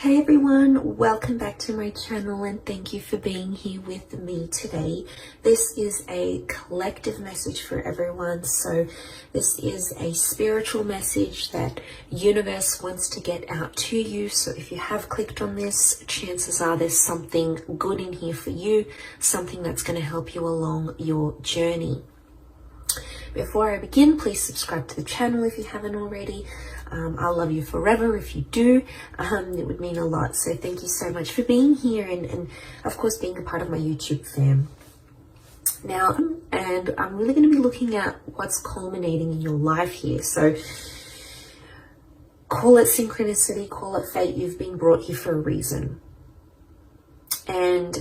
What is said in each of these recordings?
Hey everyone, welcome back to my channel and thank you for being here with me today. This is a collective message for everyone. So this is a spiritual message that universe wants to get out to you. So if you have clicked on this, chances are there's something good in here for you, something that's going to help you along your journey. Before I begin, please subscribe to the channel if you haven't already. I'll love you forever if you do. It would mean a lot. So thank you so much for being here and of course being a part of my YouTube fam. Now, and I'm really going to be looking at what's culminating in your life here. So call it synchronicity, call it fate. You've been brought here for a reason. And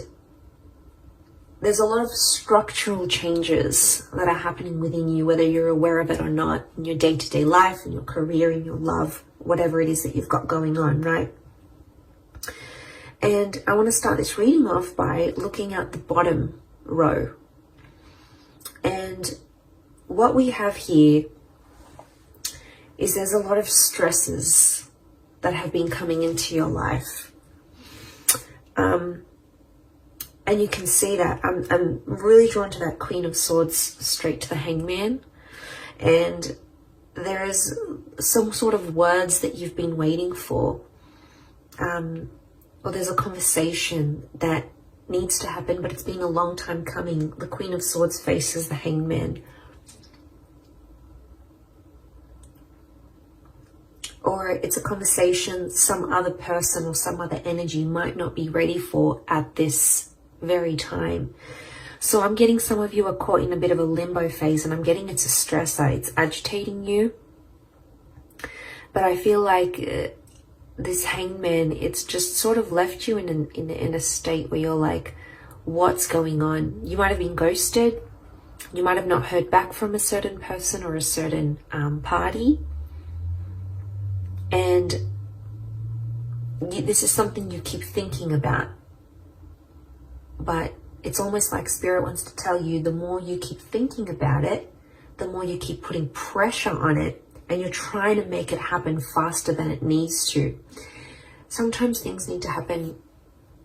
there's a lot of structural changes that are happening within you, whether you're aware of it or not, in your day-to-day life, in your career, in your love, whatever it is that you've got going on, right? And I want to start this reading off by looking at the bottom row. And what we have here is there's a lot of stresses that have been coming into your life. And you can see that I'm really drawn to that Queen of Swords straight to the Hangman. And there is some sort of words that you've been waiting for. Or there's a conversation that needs to happen, but it's been a long time coming. The Queen of Swords faces the Hangman. Or it's a conversation some other person or some other energy might not be ready for at this very time. So I'm getting some of you are caught in a bit of a limbo phase, and I'm getting it's a stressor. It's agitating you. But I feel like this Hangman, it's just sort of left you in a state where you're like, what's going on? You might have been ghosted. You might have not heard back from a certain person or a certain party. And this is something you keep thinking about. But it's almost like Spirit wants to tell you, the more you keep thinking about it, the more you keep putting pressure on it, and you're trying to make it happen faster than it needs to. Sometimes things need to happen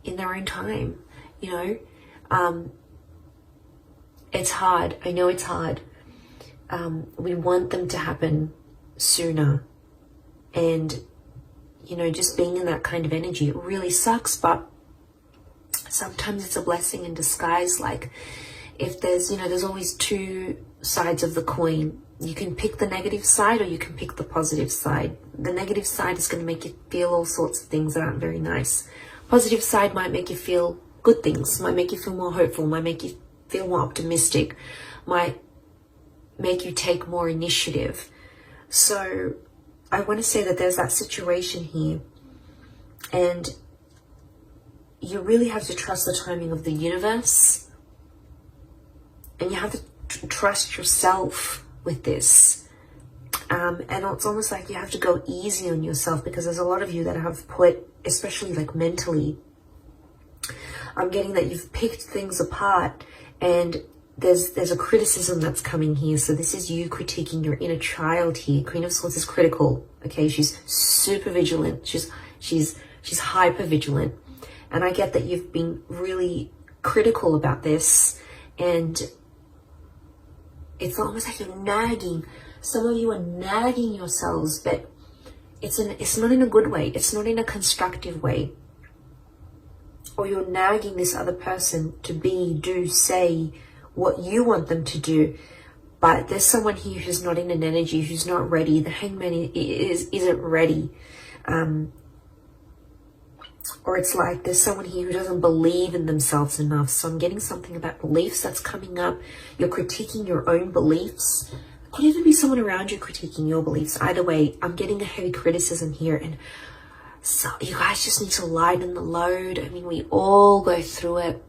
in their own time, you know. It's hard. I know it's hard. We want them to happen sooner. And, you know, just being in that kind of energy, it really sucks, but sometimes it's a blessing in disguise. Like if there's, you know, there's always two sides of the coin. You can pick the negative side or you can pick the positive side. The negative side is going to make you feel all sorts of things that aren't very nice. Positive side might make you feel good things, might make you feel more hopeful, might make you feel more optimistic, might make you take more initiative. So I want to say that there's that situation here, and you really have to trust the timing of the universe, and you have to trust yourself with this. And it's almost like you have to go easy on yourself, because there's a lot of you that have put, especially like mentally, I'm getting that you've picked things apart, and there's a criticism that's coming here. So this is you critiquing your inner child here. Queen of Swords is critical. Okay, she's super vigilant. She's hyper vigilant. And I get that you've been really critical about this, and it's almost like you're nagging. Some of you are nagging yourselves, but it's not in a good way. It's not in a constructive way. Or you're nagging this other person to be, do, say what you want them to do. But there's someone here who's not in an energy, who's not ready. The Hangman isn't ready. Or it's like there's someone here who doesn't believe in themselves enough. So I'm getting something about beliefs that's coming up. You're critiquing your own beliefs. It could even be someone around you critiquing your beliefs. Either way, I'm getting a heavy criticism here. And so you guys just need to lighten the load. I mean, we all go through it.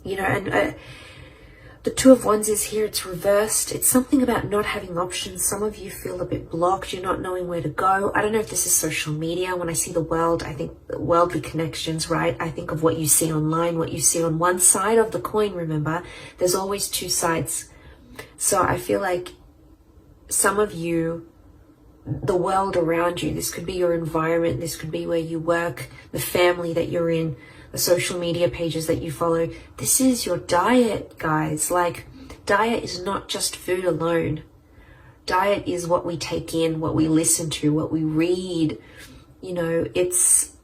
You know, and the Two of Wands is here. It's reversed. It's something about not having options. Some of you feel a bit blocked. You're not knowing where to go. I don't know if this is social media. When I see the world, I think worldly connections, right? I think of what you see online, what you see on one side of the coin. Remember, there's always two sides. So I feel like some of you the world around you. This could be your environment. This could be where you work, the family that you're in, the social media pages that you follow. This is your diet, guys. Like, diet is not just food alone. Diet is what we take in, what we listen to, what we read. You know, it's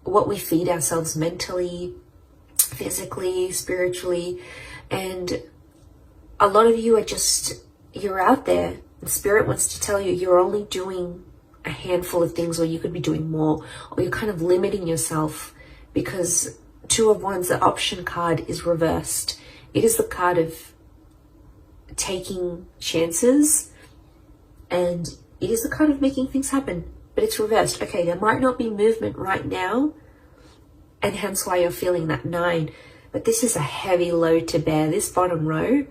what we feed ourselves mentally, physically, spiritually. And a lot of you are just, you're out there, and Spirit wants to tell you you're only doing a handful of things, or you could be doing more, or you're kind of limiting yourself, because Two of Wands, the option card, is reversed. It is the card of taking chances, and it is the card of making things happen, but it's reversed. Okay, there might not be movement right now, and hence why you're feeling that 9, but this is a heavy load to bear, this bottom row.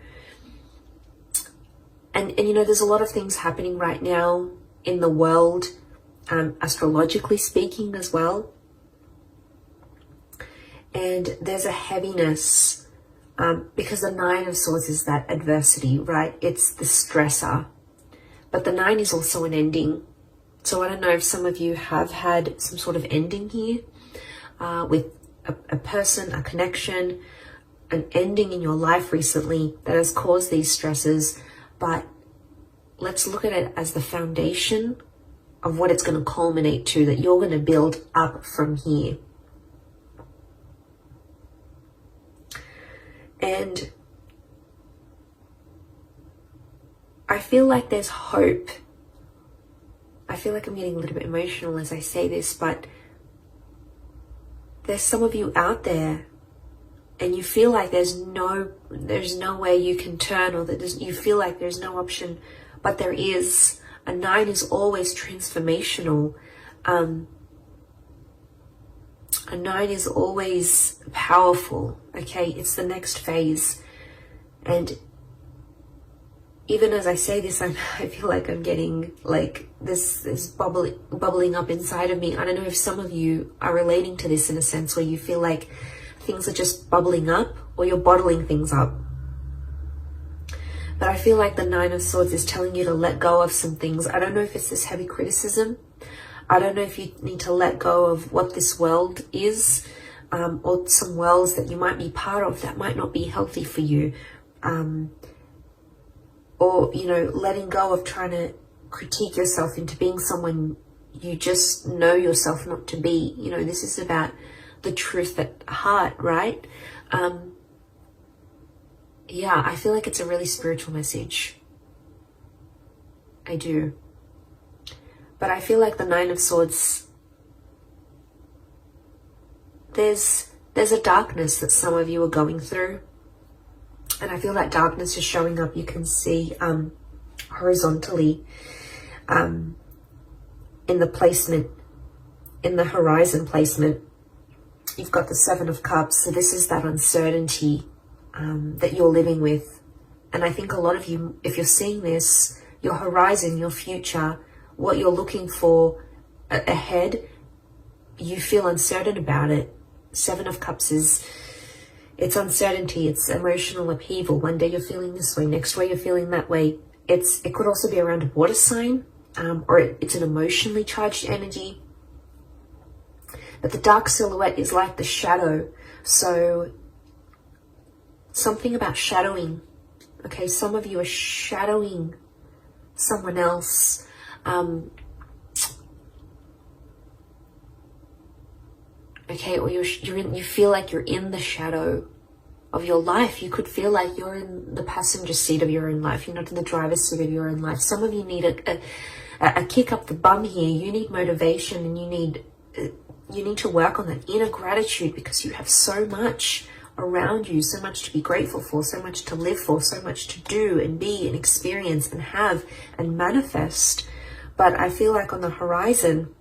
And you know, there's a lot of things happening right now in the world, astrologically speaking as well. And there's a heaviness, because the 9 of Swords is that adversity, right? It's the stressor. But the 9 is also an ending. So I don't know if some of you have had some sort of ending here, with a person, a connection, an ending in your life recently that has caused these stresses. But let's look at it as the foundation of what it's going to culminate to, that you're going to build up from here. And I feel like there's hope. I feel like I'm getting a little bit emotional as I say this, but there's some of you out there and you feel like there's no way you can turn, or that you feel like there's no option, but there is. A 9 is always transformational. A 9 is always powerful. Okay, it's the next phase. And even as I say this, I feel like I'm getting like this is bubbling up inside of me. I don't know if some of you are relating to this in a sense where you feel like things are just bubbling up, or you're bottling things up. But I feel like the 9 of Swords is telling you to let go of some things. I don't know if it's this heavy criticism. I don't know if you need to let go of what this world is, or some worlds that you might be part of that might not be healthy for you. Or, you know, letting go of trying to critique yourself into being someone you just know yourself not to be. You know, this is about the truth at heart, right? Yeah, I feel like it's a really spiritual message. I do. But I feel like the 9 of Swords, there's a darkness that some of you are going through. And I feel that darkness is showing up. You can see horizontally in the placement, in the horizon placement. You've got the 7 of Cups. So this is that uncertainty that you're living with. And I think a lot of you, if you're seeing this, your horizon, your future, what you're looking for ahead, you feel uncertain about it. 7 of Cups is, it's uncertainty, it's emotional upheaval. One day you're feeling this way, next way you're feeling that way. It could also be around a water sign, or it's an emotionally charged energy. But the dark silhouette is like the shadow. So something about shadowing. Okay, some of you are shadowing someone else. Okay, or you feel like you're in the shadow of your life. You could feel like you're in the passenger seat of your own life. You're not in the driver's seat of your own life. Some of you need a kick up the bum here. You need motivation, and you need to work on that inner gratitude, because you have so much around you, so much to be grateful for, so much to live for, so much to do and be and experience and have and manifest. But I feel like on the horizon,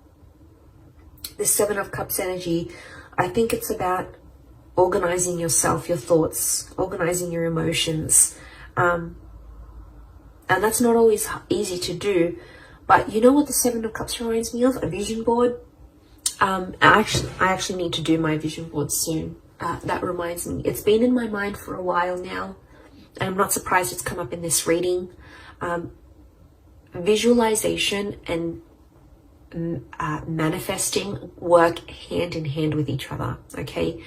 this 7 of Cups energy, I think it's about organizing yourself, your thoughts, organizing your emotions. And that's not always easy to do. But you know what the 7 of Cups reminds me of? A vision board. I actually need to do my vision board soon. That reminds me. It's been in my mind for a while now. And I'm not surprised it's come up in this reading. visualization and manifesting work hand in hand with each other, okay?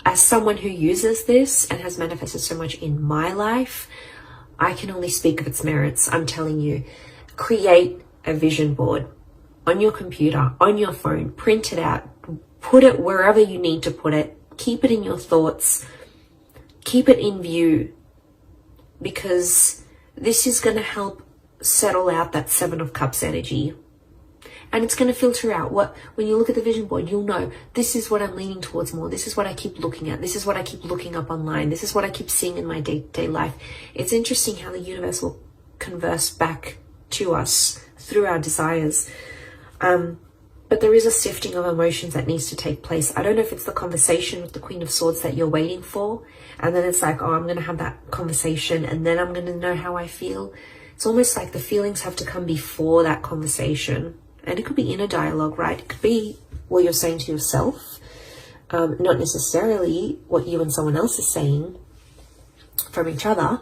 As someone who uses this and has manifested so much in my life, I can only speak of its merits. I'm telling you, create a vision board on your computer, on your phone, print it out, put it wherever you need to put it, keep it in your thoughts, keep it in view, because this is going to help settle out that Seven of Cups energy. And it's going to filter out when you look at the vision board, you'll know this is what I'm leaning towards more. This is what I keep looking at. This is what I keep looking up online. This is what I keep seeing in my day-to-day life. It's interesting how the universe will converse back to us through our desires. But there is a sifting of emotions that needs to take place. I don't know if it's the conversation with the Queen of Swords that you're waiting for. And then it's like, oh, I'm going to have that conversation and then I'm going to know how I feel. It's almost like the feelings have to come before that conversation. And it could be inner dialogue, right? It could be what you're saying to yourself, not necessarily what you and someone else is saying from each other.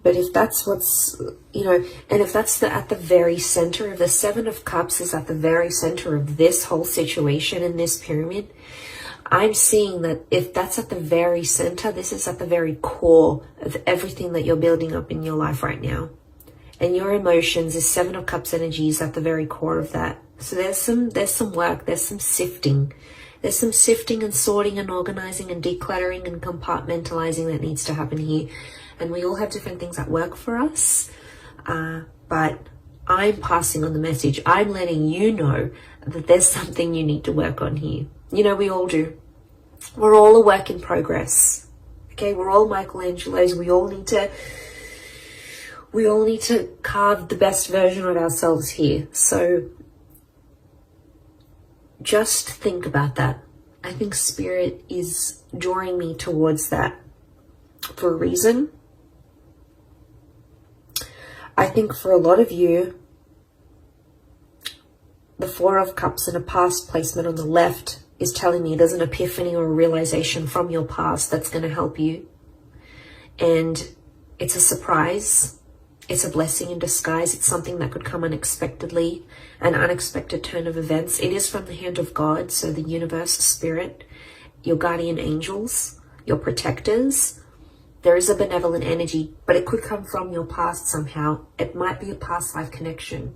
But if that's what's, and if that's at the very center of the Seven of Cups is at the very center of this whole situation in this pyramid, I'm seeing that if that's at the very center, this is at the very core of everything that you're building up in your life right now. And your emotions, this Seven of Cups energy is at the very core of that. So there's some work, there's some sifting. There's some sifting and sorting and organizing and decluttering and compartmentalizing that needs to happen here. And we all have different things that work for us. But I'm passing on the message. I'm letting you know that there's something you need to work on here. We all do. We're all a work in progress. Okay, we're all Michelangelos. We all need to carve the best version of ourselves here. So just think about that. I think Spirit is drawing me towards that for a reason. I think for a lot of you, the Four of Cups in a past placement on the left is telling me there's an epiphany or a realization from your past that's going to help you. And it's a surprise. It's a blessing in disguise. It's something that could come unexpectedly, an unexpected turn of events. It is from the hand of God, so the universe, Spirit, your guardian angels, your protectors. There is a benevolent energy, but it could come from your past somehow. It might be a past life connection.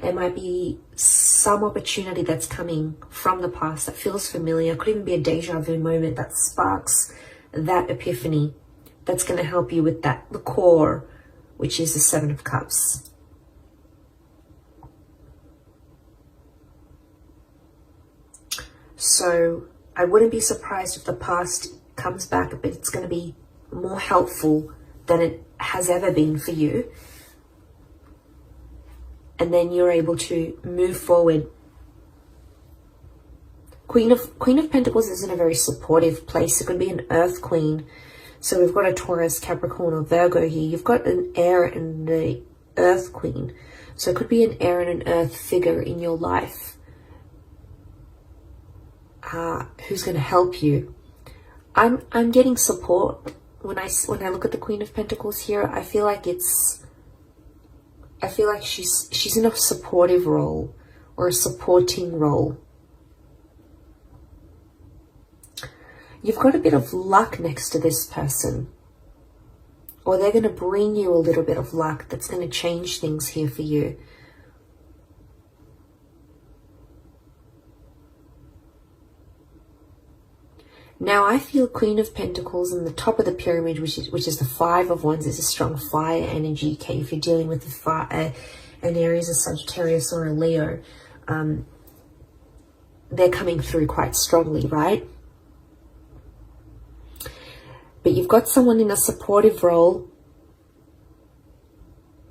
It might be some opportunity that's coming from the past that feels familiar. It could even be a deja vu moment that sparks that epiphany that's going to help you with the core, which is the Seven of Cups. So I wouldn't be surprised if the past comes back, but it's going to be more helpful than it has ever been for you. And then you're able to move forward. Queen of Pentacles is in a very supportive place. It could be an Earth Queen. So we've got a Taurus, Capricorn, or Virgo here. You've got an air and the Earth Queen. So it could be an air and an Earth figure in your life who's going to help you. I'm getting support when I look at the Queen of Pentacles here. I feel like she's in a supportive role or a supporting role. You've got a bit of luck next to this person, or they're going to bring you a little bit of luck that's going to change things here for you. Now I feel Queen of Pentacles in the top of the pyramid, which is the Five of Wands, is a strong fire energy. Okay, if you're dealing with an Aries, a Sagittarius, or a Leo, they're coming through quite strongly, right? But you've got someone in a supportive role.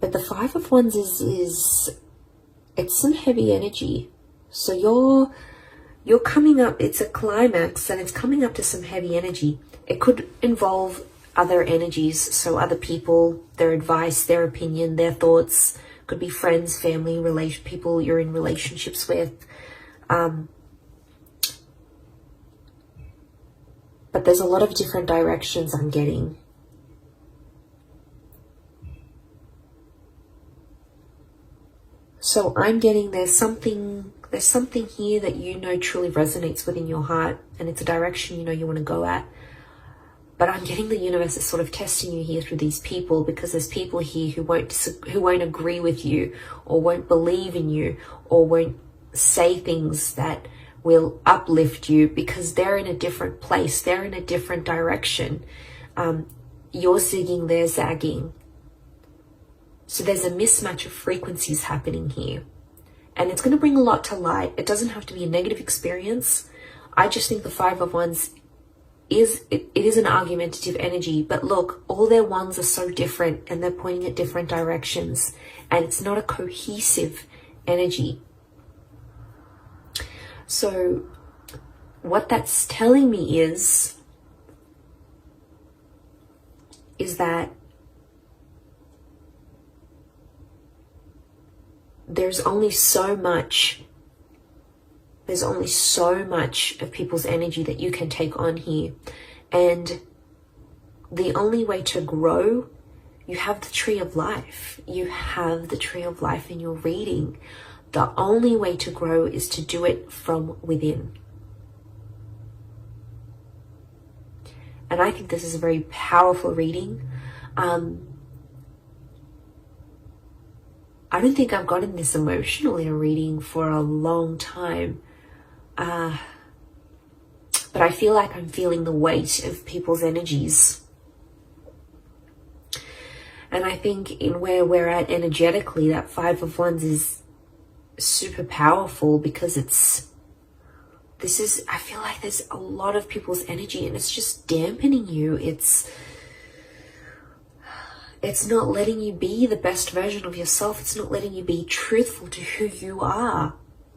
But the Five of Wands it's some heavy energy. So you're coming up, it's a climax and it's coming up to some heavy energy. It could involve other energies, so other people, their advice, their opinion, their thoughts. Could be friends, family, people you're in relationships with. but there's a lot of different directions I'm getting. So I'm getting there's something here that you know truly resonates within your heart, and it's a direction you know you want to go at. But I'm getting the universe is sort of testing you here through these people, because there's people here who won't agree with you, or won't believe in you, or won't say things that will uplift you, because they're in a different place. They're in a different direction. You're zigging, they're zagging. So there's a mismatch of frequencies happening here. And it's going to bring a lot to light. It doesn't have to be a negative experience. I just think the Five of Wands it is an argumentative energy. But look, all their wands are so different, and they're pointing at different directions. And it's not a cohesive energy. So what that's telling me is that there's only so much of people's energy that you can take on here. And the only way to grow, you have the tree of life. You have the tree of life in your reading. The only way to grow is to do it from within. And I think this is a very powerful reading. I don't think I've gotten this emotional in a reading for a long time. But I feel like I'm feeling the weight of people's energies. And I think in where we're at energetically, that Five of Wands is super powerful, because I feel like there's a lot of people's energy, and it's just dampening you. It's not letting you be the best version of yourself. It's not letting you be truthful to who you are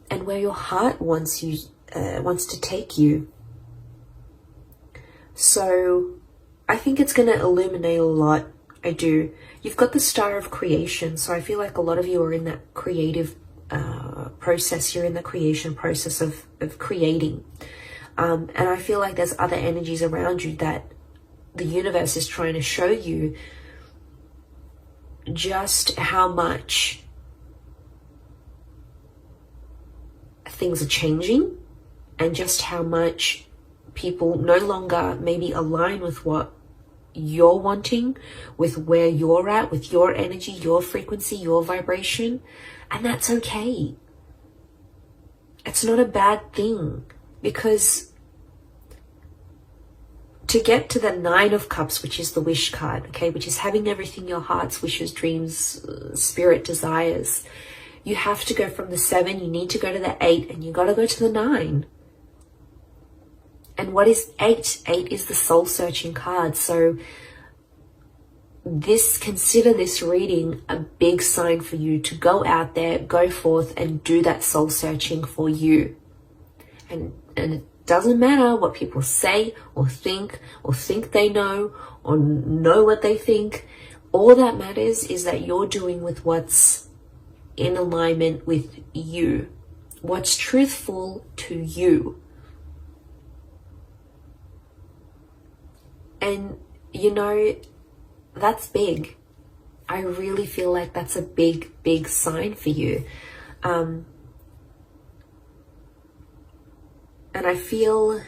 and where your heart wants to take you. So I think it's going to illuminate a lot. I do. You've got the Star of Creation. So I feel like a lot of you are in that creative process. You're in the creation process of creating. And I feel like there's other energies around you that the universe is trying to show you just how much things are changing, and just how much people no longer maybe align with what you're wanting, with where you're at, with your energy, your frequency, your vibration. And that's okay. It's not a bad thing, because to get to the Nine of Cups, which is the wish card, okay, which is having everything your heart's wishes, dreams, spirit desires, you have to go from the 7, you need to go to the 8, and you got to go to the 9. And what is 8? 8 is the soul searching card. So consider this reading a big sign for you to go out there, go forth and do that soul searching for you. And it doesn't matter what people say or think they know or know what they think. All that matters is that you're doing with what's in alignment with you, what's truthful to you. And you know, that's big. I really feel like that's a big, big sign for you. And I feel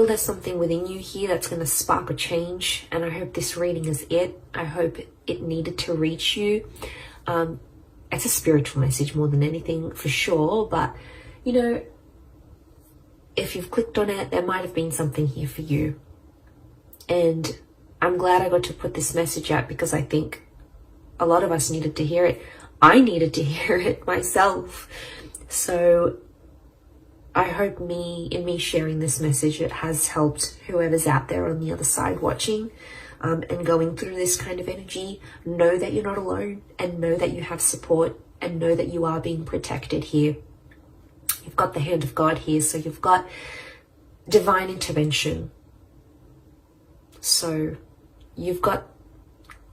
there's something within you here that's going to spark a change. And I hope this reading is it. I hope it needed to reach you. It's a spiritual message more than anything, for sure. But, you know, if you've clicked on it, there might have been something here for you. And I'm glad I got to put this message out, because I think a lot of us needed to hear it. I needed to hear it myself. So I hope in me sharing this message, it has helped whoever's out there on the other side watching and going through this kind of energy. Know that you're not alone, and know that you have support, and know that you are being protected here. You've got the hand of God here, so you've got divine intervention. So you've got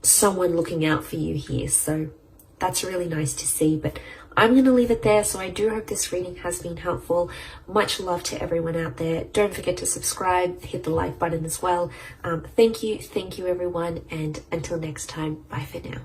someone looking out for you here. So that's really nice to see. But I'm going to leave it there. So I do hope this reading has been helpful. Much love to everyone out there. Don't forget to subscribe, hit the like button as well. Thank you everyone, and until next time, bye for now.